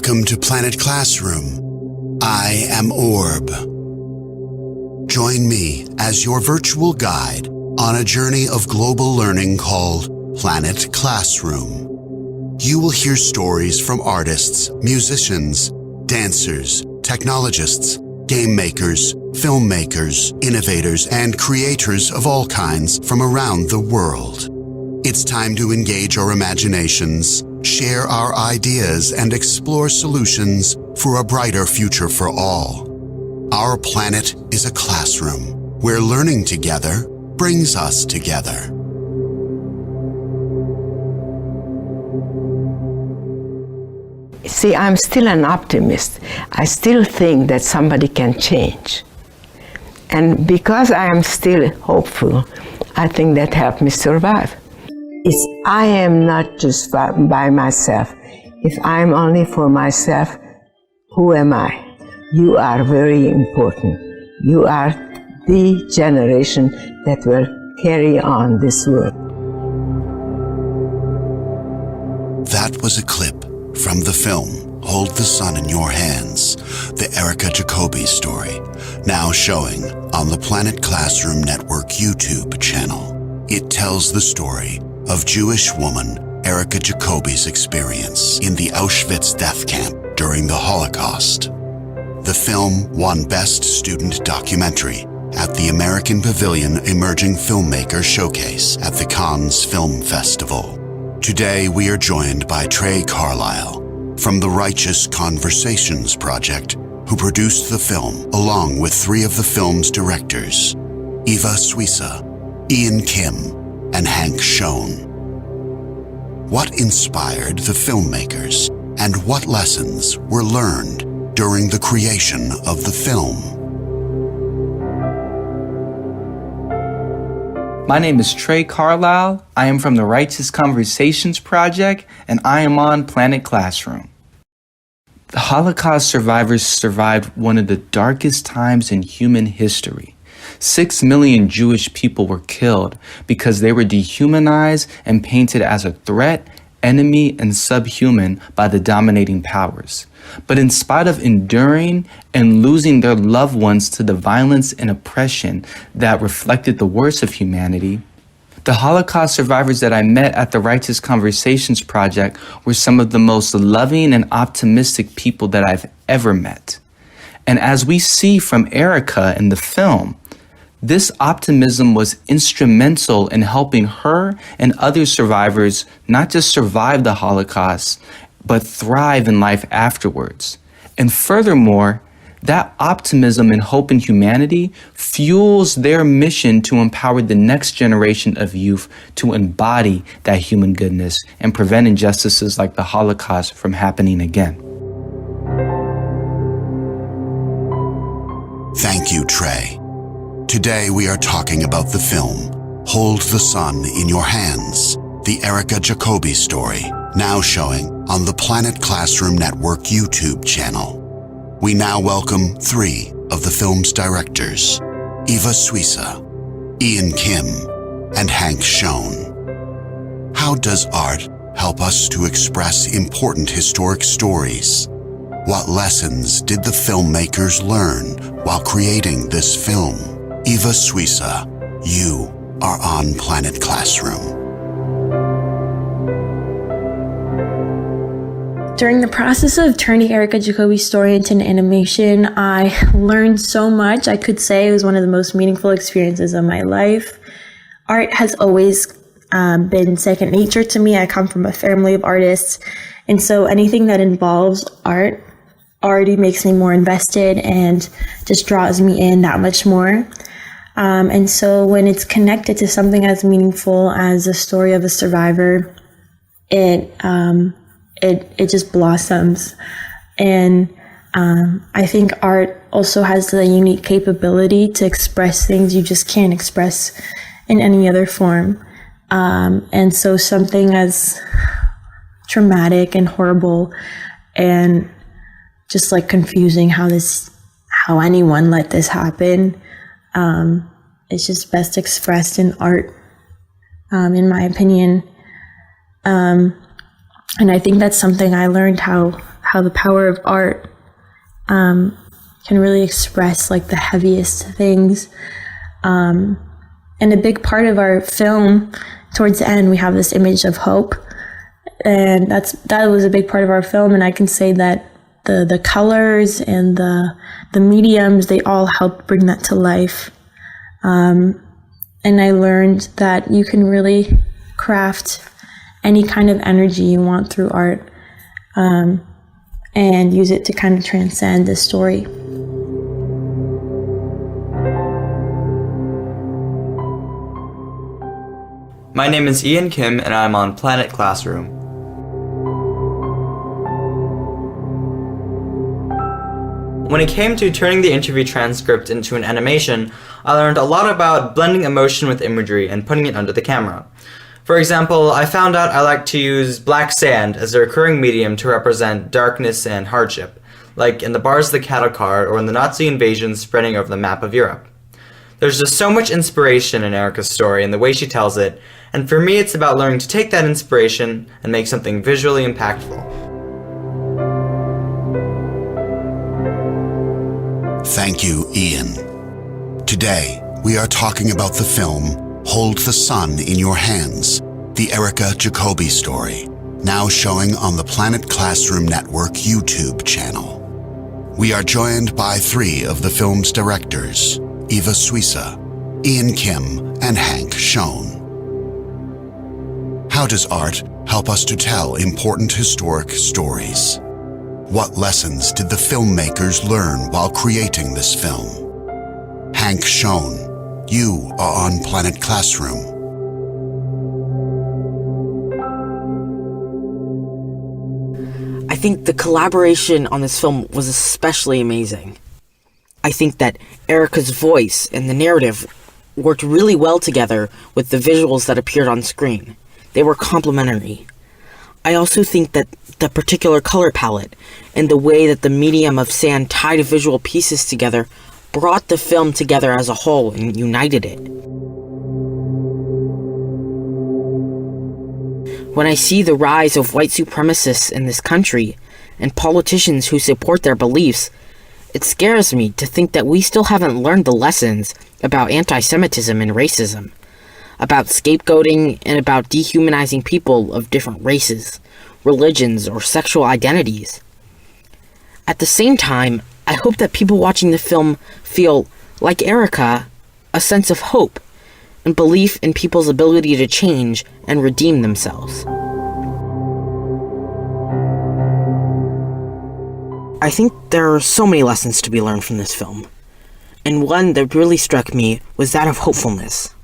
Welcome to Planet Classroom. I am Orb. Join me as your virtual guide on a journey of global learning called Planet Classroom. You will hear stories from artists, musicians, dancers, technologists, game makers, filmmakers, innovators, and creators of all kinds from around the world. It's time to engage our imaginations, share our ideas, and explore solutions for a brighter future for all. Our planet is a classroom where learning together brings us together. See, I'm still an optimist. I still think that somebody can change. And because I am still hopeful, I think that helped me survive. I am not just by myself. If I'm only for myself, who am I? You are very important. You are the generation that will carry on this work. That was a clip from the film Hold the Sun in Your Hands, the Erika Jacoby Story, now showing on the Planet Classroom Network YouTube channel. It tells the story of Jewish woman Erika Jacoby's experience in the Auschwitz death camp during the Holocaust. The film won Best Student Documentary at the American Pavilion Emerging Filmmaker Showcase at the Cannes Film Festival. Today we are joined by Trey Carlisle from the Righteous Conversations Project, who produced the film along with three of the film's directors, Eva Suissa, Ian Kim, and Hank Schoen. What inspired the filmmakers, and what lessons were learned during the creation of the film? My name is Trey Carlisle. I am from the Righteous Conversations Project, and I am on Planet Classroom. The Holocaust survivors survived one of the darkest times in human history. 6 million Jewish people were killed because they were dehumanized and painted as a threat, enemy, and subhuman by the dominating powers. But in spite of enduring and losing their loved ones to the violence and oppression that reflected the worst of humanity, the Holocaust survivors that I met at the Righteous Conversations Project were some of the most loving and optimistic people that I've ever met. And as we see from Erika in the film, this optimism was instrumental in helping her and other survivors not just survive the Holocaust, but thrive in life afterwards. And furthermore, that optimism and hope in humanity fuels their mission to empower the next generation of youth to embody that human goodness and prevent injustices like the Holocaust from happening again. Thank you, Trey. Today we are talking about the film Hold the Sun in Your Hands, the Erika Jacoby Story, now showing on the Planet Classroom Network YouTube channel. We now welcome three of the film's directors, Eva Suissa, Ian Kim, and Hank Schoen. How does art help us to express important historic stories? What lessons did the filmmakers learn while creating this film? Eva Suissa, you are on Planet Classroom. During the process of turning Erika Jacoby's story into an animation, I learned so much. I could say it was one of the most meaningful experiences of my life. Art has always been second nature to me. I come from a family of artists, and so anything that involves art already makes me more invested and just draws me in that much more. And so when it's connected to something as meaningful as the story of a survivor, it just blossoms. And I think art also has the unique capability to express things you just can't express in any other form. And so something as traumatic and horrible and just like confusing how anyone let this happen, it's just best expressed in art, in my opinion. And I think that's something I learned how how the power of art can really express like the heaviest things. And a big part of our film, towards the end, we have this image of hope, and that was a big part of our film. And I can say that the colors and the mediums, they all helped bring that to life. And I learned that you can really craft any kind of energy you want through art, and use it to kind of transcend the story. My name is Ian Kim, and I'm on Planet Classroom. When it came to turning the interview transcript into an animation, I learned a lot about blending emotion with imagery and putting it under the camera. For example, I found out I like to use black sand as a recurring medium to represent darkness and hardship, like in the bars of the cattle car or in the Nazi invasion spreading over the map of Europe. There's just so much inspiration in Erika's story and the way she tells it, and for me it's about learning to take that inspiration and make something visually impactful. Thank you, Ian. Today, we are talking about the film Hold the Sun in Your Hands, the Erika Jacoby story, now showing on the Planet Classroom Network YouTube channel. We are joined by three of the film's directors, Eva Suissa, Ian Kim, and Hank Schoen. How does art help us to tell important historic stories? What lessons did the filmmakers learn while creating this film? Hank Schoen, you are on Planet Classroom. I think the collaboration on this film was especially amazing. I think that Erika's voice and the narrative worked really well together with the visuals that appeared on screen. They were complementary. I also think that the particular color palette and the way that the medium of sand tied visual pieces together brought the film together as a whole and united it. When I see the rise of white supremacists in this country and politicians who support their beliefs, it scares me to think that we still haven't learned the lessons about anti-Semitism and racism, about scapegoating, and about dehumanizing people of different races, religions, or sexual identities. At the same time, I hope that people watching the film feel, like Erika, a sense of hope and belief in people's ability to change and redeem themselves. I think there are so many lessons to be learned from this film, and one that really struck me was that of hopefulness.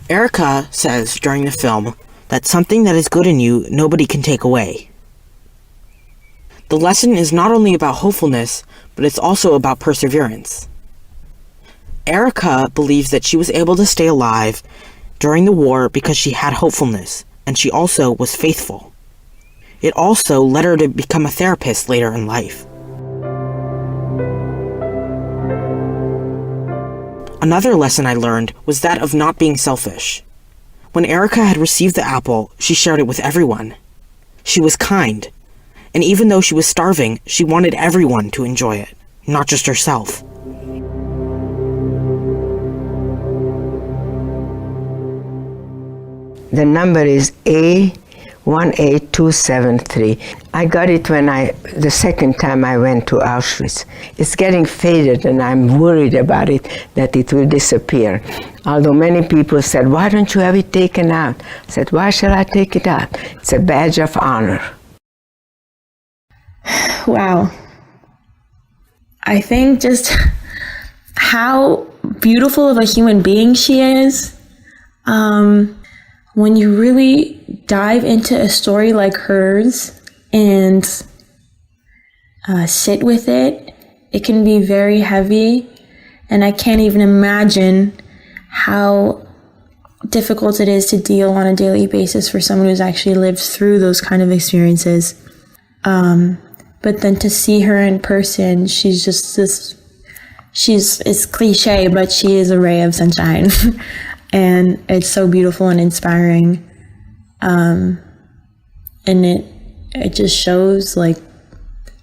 Erika says during the film that something that is good in you nobody can take away. The lesson is not only about hopefulness, but it's also about perseverance. Erika believes that she was able to stay alive during the war because she had hopefulness, and she also was faithful. It also led her to become a therapist later in life. Another lesson I learned was that of not being selfish. When Erika had received the apple, she shared it with everyone. She was kind, and even though she was starving, she wanted everyone to enjoy it, not just herself. The number is A18273. I got it the second time I went to Auschwitz. It's getting faded and I'm worried about it, that it will disappear. Although many people said, why don't you have it taken out? I said, why shall I take it out? It's a badge of honor. Wow. I think just how beautiful of a human being she is. When you really dive into a story like hers and sit with it, it can be very heavy. And I can't even imagine how difficult it is to deal on a daily basis for someone who's actually lived through those kind of experiences. But then to see her in person, she's just this, it's cliche, but she is a ray of sunshine. And it's so beautiful and inspiring. And it it just shows like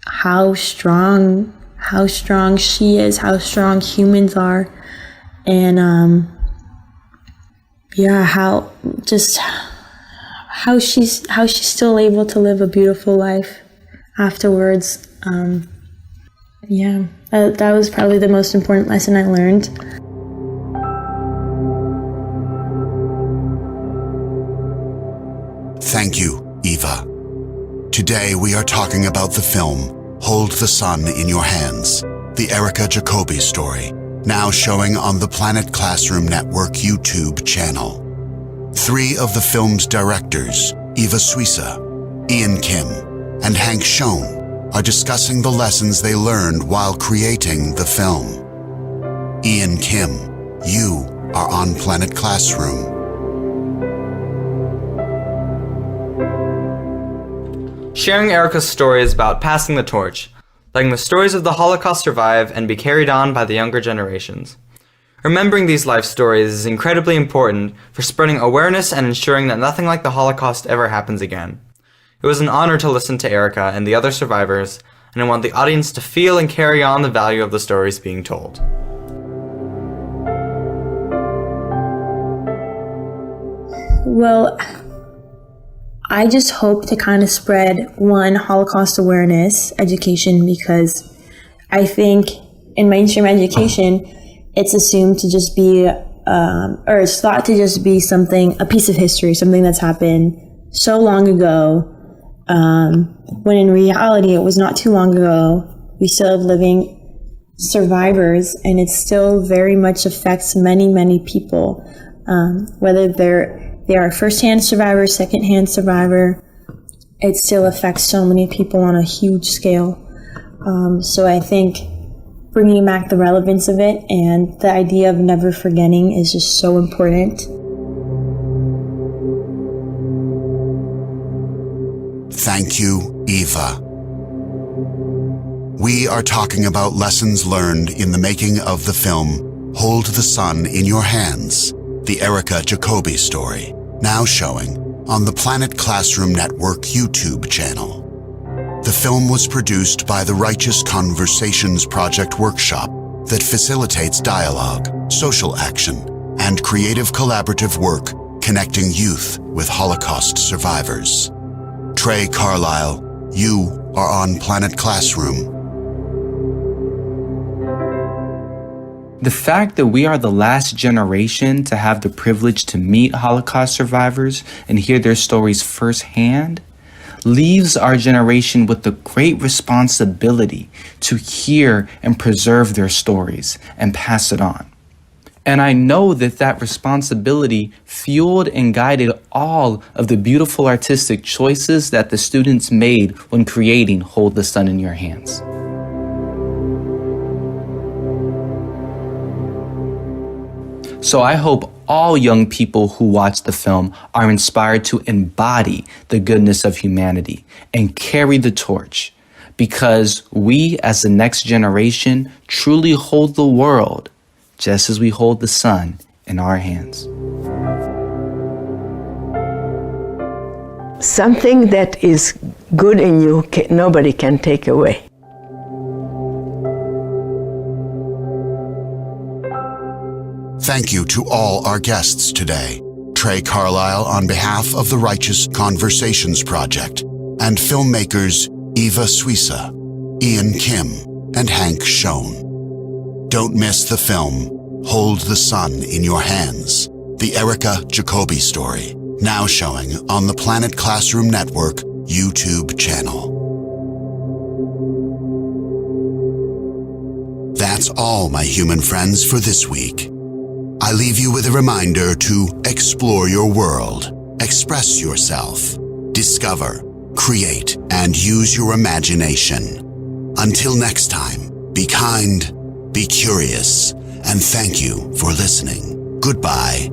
how strong she is, how strong humans are, and how she's still able to live a beautiful life afterwards. That was probably the most important lesson I learned. Thank you, Eva. Today we are talking about the film Hold the Sun in Your Hands, the Erika Jacoby story, now showing on the Planet Classroom Network YouTube channel. 3 of the film's directors, Eva Suissa, Ian Kim, and Hank Schoen, are discussing the lessons they learned while creating the film. Ian Kim, you are on Planet Classroom. Sharing Erika's story is about passing the torch, letting the stories of the Holocaust survive and be carried on by the younger generations. Remembering these life stories is incredibly important for spreading awareness and ensuring that nothing like the Holocaust ever happens again. It was an honor to listen to Erika and the other survivors, and I want the audience to feel and carry on the value of the stories being told. Well, I just hope to kind of spread Holocaust awareness education, because I think in mainstream education, it's assumed to just be, or it's thought to just be a piece of history, something that's happened so long ago, when in reality it was not too long ago. We still have living survivors, and it still very much affects many, many people, whether they are first-hand survivor, second-hand survivor. It still affects so many people on a huge scale. So I think bringing back the relevance of it and the idea of never forgetting is just so important. Thank you, Eva. We are talking about lessons learned in the making of the film Hold the Sun in Your Hands, the Erika Jacoby story, now showing on the Planet Classroom Network YouTube channel. The film was produced by the Righteous Conversations Project workshop that facilitates dialogue, social action, and creative collaborative work connecting youth with Holocaust survivors. Trey Carlisle, you are on Planet Classroom. The fact that we are the last generation to have the privilege to meet Holocaust survivors and hear their stories firsthand leaves our generation with the great responsibility to hear and preserve their stories and pass it on. And I know that that responsibility fueled and guided all of the beautiful artistic choices that the students made when creating Hold the Sun in Your Hands. So I hope all young people who watch the film are inspired to embody the goodness of humanity and carry the torch, because we as the next generation truly hold the world just as we hold the sun in our hands. Something that is good in you, nobody can take away. Thank you to all our guests today. Trey Carlisle on behalf of the Righteous Conversations Project, and filmmakers Eva Suissa, Ian Kim, and Hank Schoen. Don't miss the film Hold the Sun in Your Hands, the Erika Jacoby story, now showing on the Planet Classroom Network YouTube channel. That's all, my human friends, for this week. I leave you with a reminder to explore your world, express yourself, discover, create, and use your imagination. Until next time, be kind, be curious, and thank you for listening. Goodbye.